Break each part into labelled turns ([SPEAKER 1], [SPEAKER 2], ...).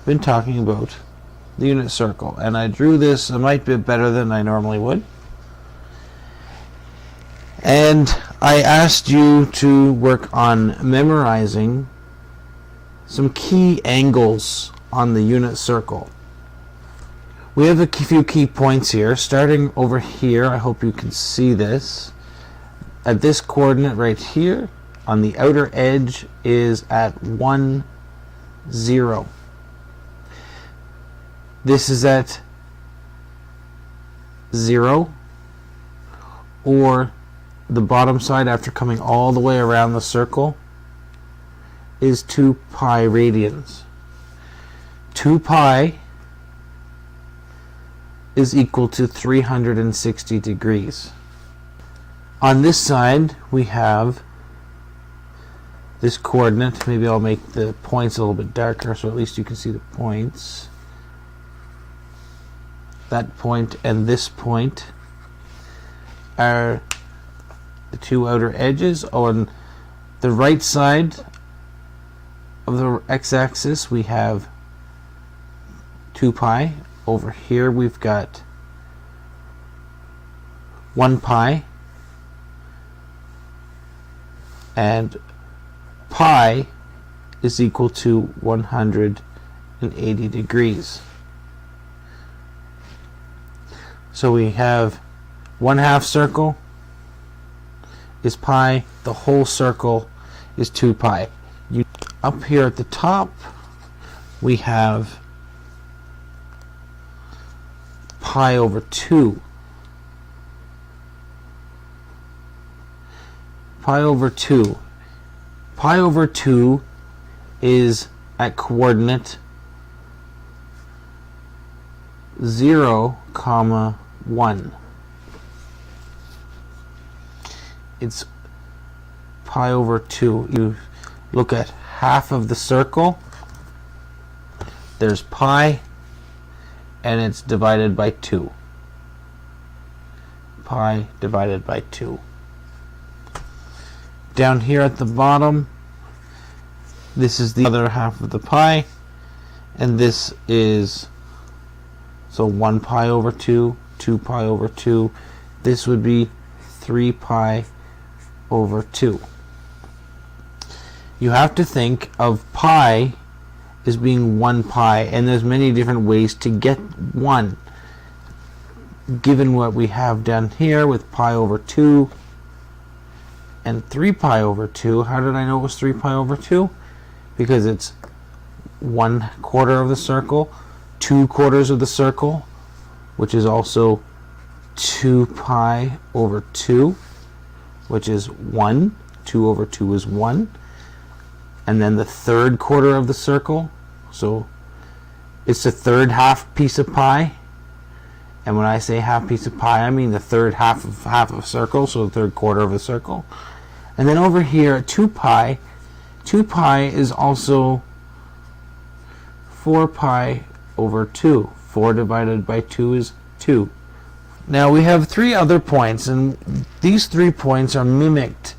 [SPEAKER 1] been talking about the unit circle, and I drew this a might bit better than I normally would. And I asked you to work on memorizing some key angles on the unit circle. We have a few key points here, starting over here. I hope you can see this. At this coordinate right here, on the outer edge, is at 1, 0. This is at 0, or the bottom side after coming all the way around the circle is 2 pi radians. 2 pi is equal to 360 degrees. On this side we have this coordinate. Maybe I'll make the points a little bit darker so at least you can see the points. That point and this point are the two outer edges. On the right side of the x-axis we have 2 pi. Over here we've got 1 pi, and pi is equal to 180 degrees. So we have 1/2 circle is pi, the whole circle is 2 pi. Up here at the top we have pi over 2. Pi over 2. Pi over 2 is at coordinate 0, 1. It's pi over 2. You look at half of the circle, there's pi, and it's divided by 2. Pi divided by 2. Down here at the bottom, this is the other half of the pi, and this is, so 1 pi over 2, 2 pi over 2. This would be 3 pi over 2. You have to think of pi as being 1 pi, and there's many different ways to get 1. Given what we have down here with pi over 2 and 3 pi over 2, how did I know it was 3 pi over 2? Because it's 1/4 of the circle, 2/4 of the circle, which is also 2 pi over 2, which is 1. 2 over 2 is 1. And then the 1/3 of the circle, so it's the 1/3 piece of pi. And when I say half piece of pi, I mean the 1/3 half of a circle, so the 1/3 of a circle. And then over here, 2 pi. 2 pi is also 4 pi over 2. 4 divided by 2 is 2. Now we have 3 other points, and these 3 points are mimicked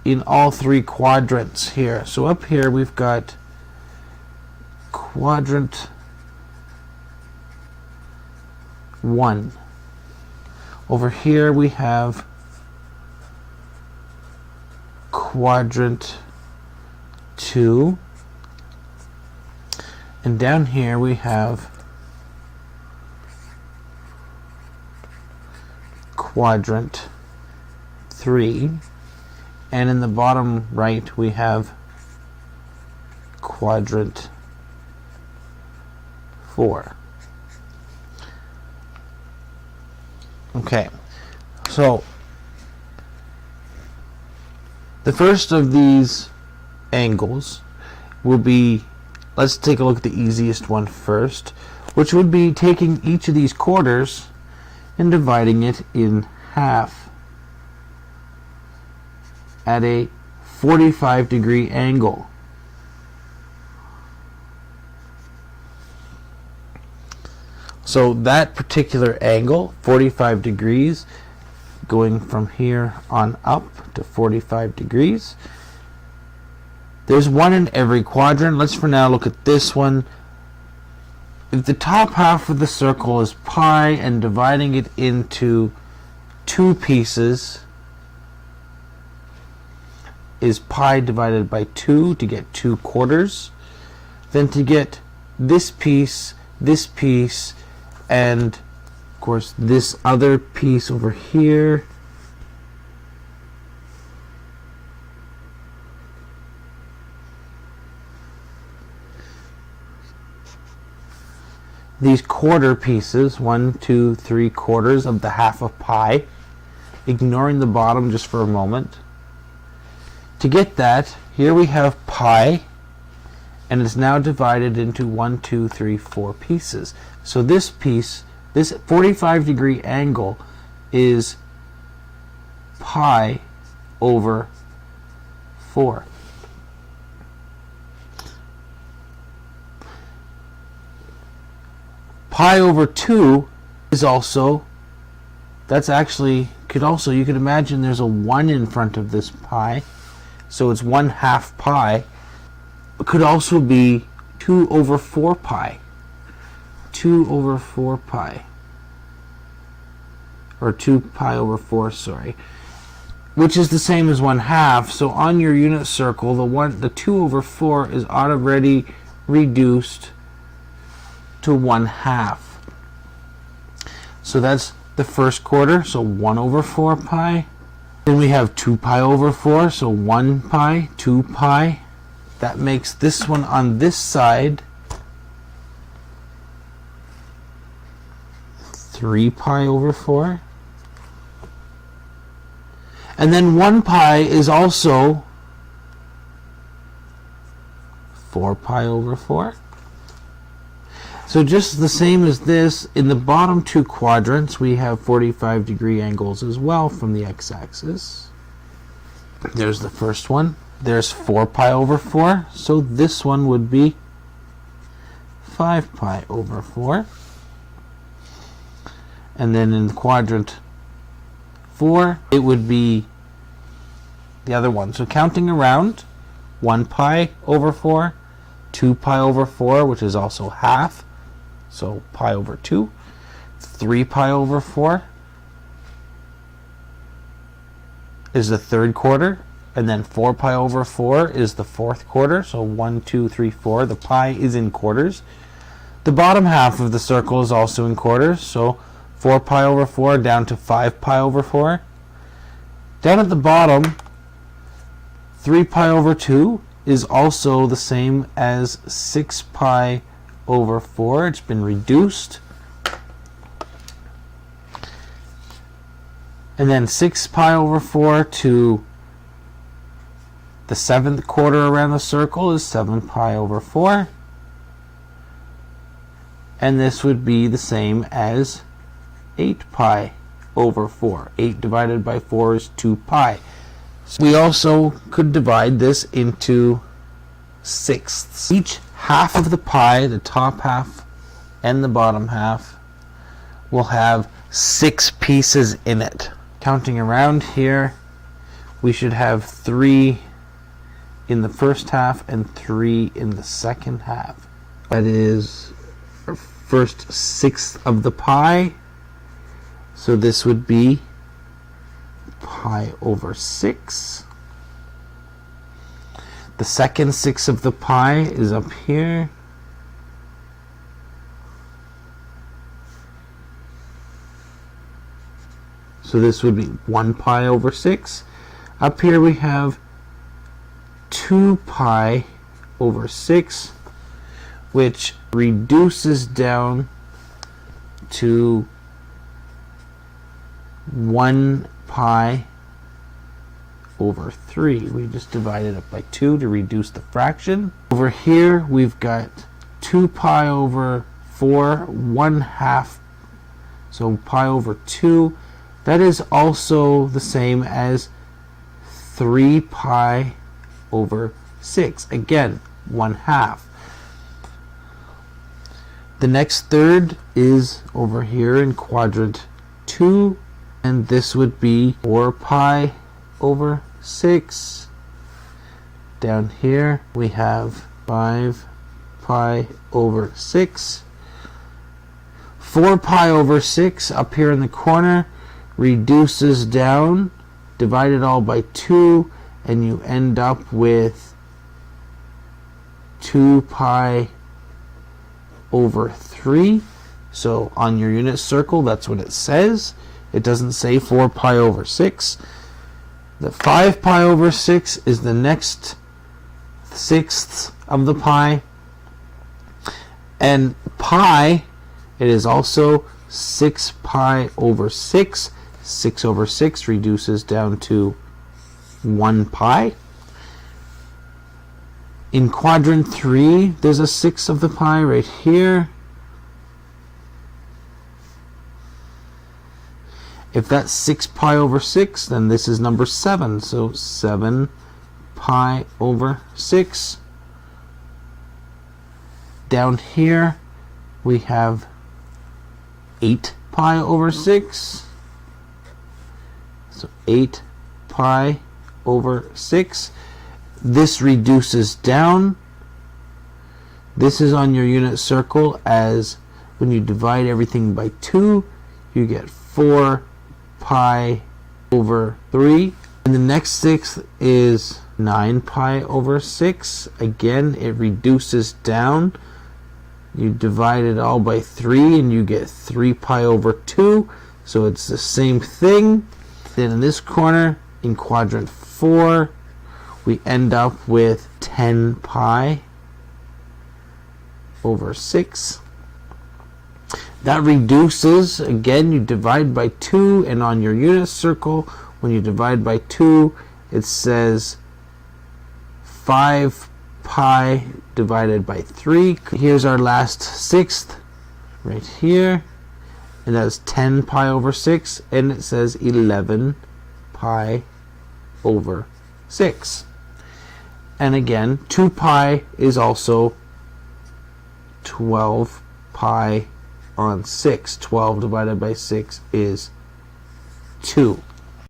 [SPEAKER 1] in all 3 quadrants here. So up here we've got quadrant 1. Over here we have quadrant 2, and down here we have quadrant 3, and in the bottom right we have quadrant 4. Okay, so the first of these angles will be, let's take a look at the easiest one first, which would be taking each of these quarters and dividing it in half at a 45-degree angle. So that particular angle, 45 degrees, going from here on up to 45 degrees. There's one in every quadrant. Let's for now look at this one. if the top half of the circle is pi and dividing it into two pieces is pi divided by 2 to get 2 quarters, then to get this piece, and of course this other piece over here, these quarter pieces, 1, 2, 3 quarters of the half of pi, ignoring the bottom just for a moment. To get that, here we have pi, and it's now divided into 1, 2, 3, 4 pieces. So this piece, this 45-degree angle, is pi over 4. Pi over 2 is also, that's actually, you could imagine there's a 1 in front of this pi, so it's 1/2 pi. It could also be 2 over 4 pi. 2 over 4 pi. Or 2 pi over 4, sorry. Which is the same as 1/2, so on your unit circle, the 2 over 4 is already reduced to 1/2. So that's the first quarter, so 1 over 4 pi. Then we have 2 pi over 4, so 1 pi, 2 pi. That makes this one on this side 3 pi over 4. And then 1 pi is also 4 pi over 4. So just the same as this, in the bottom two quadrants we have 45-degree angles as well from the x-axis. There's the first one. There's 4 pi over 4, so this one would be 5 pi over 4. And then in quadrant 4, it would be the other one. So counting around, 1 pi over 4, 2 pi over 4, which is also half, so pi over 2, 3 pi over 4 is the third quarter, and then 4 pi over 4 is the fourth quarter, so 1, 2, 3, 4, the pi is in quarters. The bottom half of the circle is also in quarters, so 4 pi over 4 down to 5 pi over 4. Down at the bottom, 3 pi over 2 is also the same as 6 pi over 4. It's been reduced. And then 6 pi over 4 to the seventh quarter around the circle is 7 pi over 4. And this would be the same as 8 pi over 4. 8 divided by 4 is 2 pi. So we also could divide this into sixths. Each half of the pi, the top half and the bottom half, will have 6 pieces in it. Counting around here, we should have 3 in the first half and 3 in the second half. That is our first sixth of the pi. So this would be pi over 6. The second sixth of the pi is up here. So this would be 1 pi over 6. Up here we have 2 pi over 6, which reduces down to 1 pi over 3. We just divided it by 2 to reduce the fraction. Over here we've got 2 pi over 4, 1/2, so pi over 2. That is also the same as 3 pi over 6. Again, 1/2. The next third is over here in quadrant 2, and this would be 4 pi over 6. Down here we have 5 pi over 6. 4 pi over 6 up here in the corner reduces down, divide it all by 2, and you end up with 2 pi over 3. So on your unit circle, that's what it says. It doesn't say 4 pi over 6. The 5 pi over 6 is the next sixths of the pi. And pi, it is also 6 pi over 6. 6 over 6 reduces down to 1 pi. In quadrant 3, there's a 6th of the pi right here. If that's 6 pi over 6, then this is number 7. So 7 pi over 6. Down here, we have 8 pi over 6. So 8 pi over 6. This reduces down. This is on your unit circle as when you divide everything by 2, you get 4 pi over 3. And the next sixth is 9 pi over 6. Again, it reduces down. You divide it all by 3 and you get 3 pi over 2. So it's the same thing. Then in this corner, in quadrant 4, we end up with 10 pi over 6. That reduces, again, you divide by 2, and on your unit circle, when you divide by 2, it says 5 pi divided by 3. Here's our last sixth, right here, and that's 10 pi over 6, and it says 11 pi over 6. And again, 2 pi is also 12 pi on 6. 12 divided by 6 is 2.